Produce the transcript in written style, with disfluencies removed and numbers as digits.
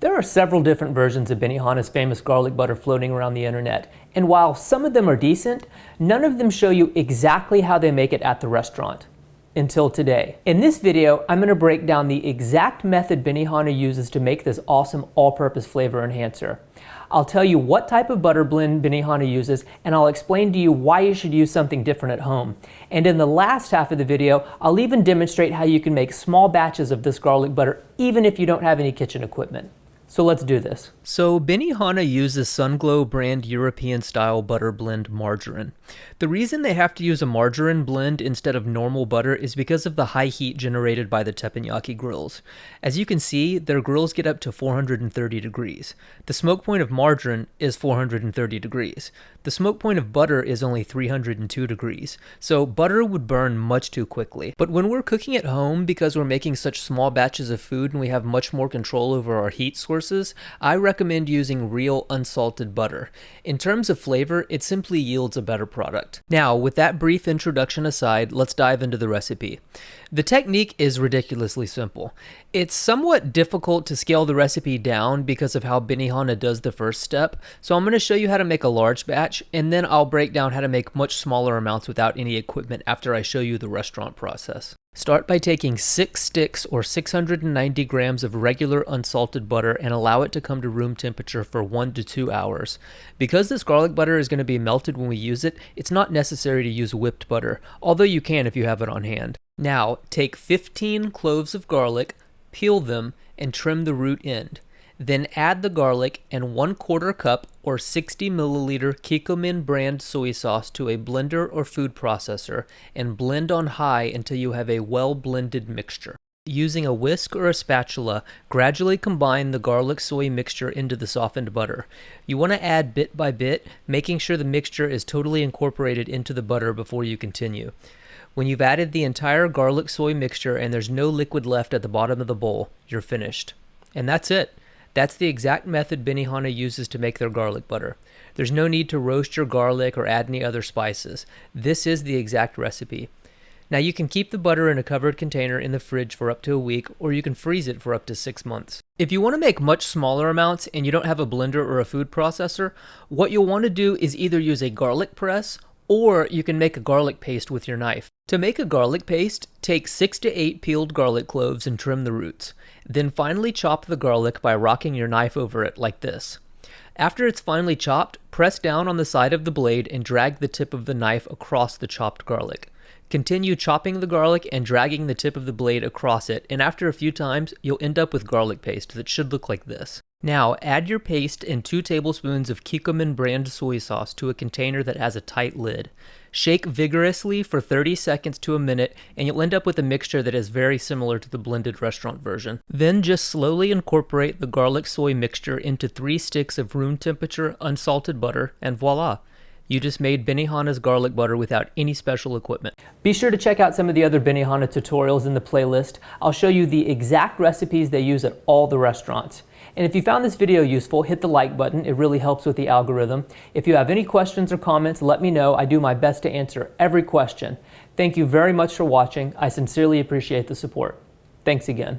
There are several different versions of Benihana's famous garlic butter floating around the internet, and while some of them are decent, none of them show you exactly how they make it at the restaurant. Until today. In this video, I'm going to break down the exact method Benihana uses to make this awesome all-purpose flavor enhancer. I'll tell you what type of butter blend Benihana uses, and I'll explain to you why you should use something different at home. And in the last half of the video, I'll even demonstrate how you can make small batches of this garlic butter even if you don't have any kitchen equipment. So let's do this. So Benihana uses Sunglow brand European style butter blend margarine. The reason they have to use a margarine blend instead of normal butter is because of the high heat generated by the teppanyaki grills. As you can see, their grills get up to 430 degrees. The smoke point of margarine is 430 degrees. The smoke point of butter is only 302 degrees. So butter would burn much too quickly. But when we're cooking at home, because we're making such small batches of food and we have much more control over our heat sources, I recommend using real unsalted butter. In terms of flavor, it simply yields a better product. Now, with that brief introduction aside, let's dive into the recipe. The technique is ridiculously simple. It's somewhat difficult to scale the recipe down because of how Benihana does the first step, so I'm going to show you how to make a large batch, and then I'll break down how to make much smaller amounts without any equipment after I show you the restaurant process. Start by taking 6 sticks or 690 grams of regular unsalted butter and allow it to come to room temperature for 1 to 2 hours. Because this garlic butter is going to be melted when we use it, it's not necessary to use whipped butter, although you can if you have it on hand. Now, take 15 cloves of garlic, peel them, and trim the root end. Then add the garlic and 1/4 cup or 60 milliliter Kikkoman brand soy sauce to a blender or food processor and blend on high until you have a well-blended mixture. Using a whisk or a spatula, gradually combine the garlic soy mixture into the softened butter. You want to add bit by bit, making sure the mixture is totally incorporated into the butter before you continue. When you've added the entire garlic soy mixture and there's no liquid left at the bottom of the bowl, you're finished. And that's it. That's the exact method Benihana uses to make their garlic butter. There's no need to roast your garlic or add any other spices. This is the exact recipe. Now you can keep the butter in a covered container in the fridge for up to a week, or you can freeze it for up to 6 months. If you want to make much smaller amounts and you don't have a blender or a food processor, what you'll want to do is either use a garlic press or you can make a garlic paste with your knife. To make a garlic paste, take 6 to 8 peeled garlic cloves and trim the roots. Then finely chop the garlic by rocking your knife over it like this. After it's finely chopped, press down on the side of the blade and drag the tip of the knife across the chopped garlic. Continue chopping the garlic and dragging the tip of the blade across it, and after a few times, you'll end up with garlic paste that should look like this. Now, add your paste and 2 tablespoons of Kikkoman brand soy sauce to a container that has a tight lid. Shake vigorously for 30 seconds to a minute, and you'll end up with a mixture that is very similar to the blended restaurant version. Then just slowly incorporate the garlic soy mixture into 3 sticks of room temperature unsalted butter, and voila! You just made Benihana's garlic butter without any special equipment. Be sure to check out some of the other Benihana tutorials in the playlist. I'll show you the exact recipes they use at all the restaurants. And if you found this video useful, hit the like button. It really helps with the algorithm. If you have any questions or comments, let me know. I do my best to answer every question. Thank you very much for watching. I sincerely appreciate the support. Thanks again.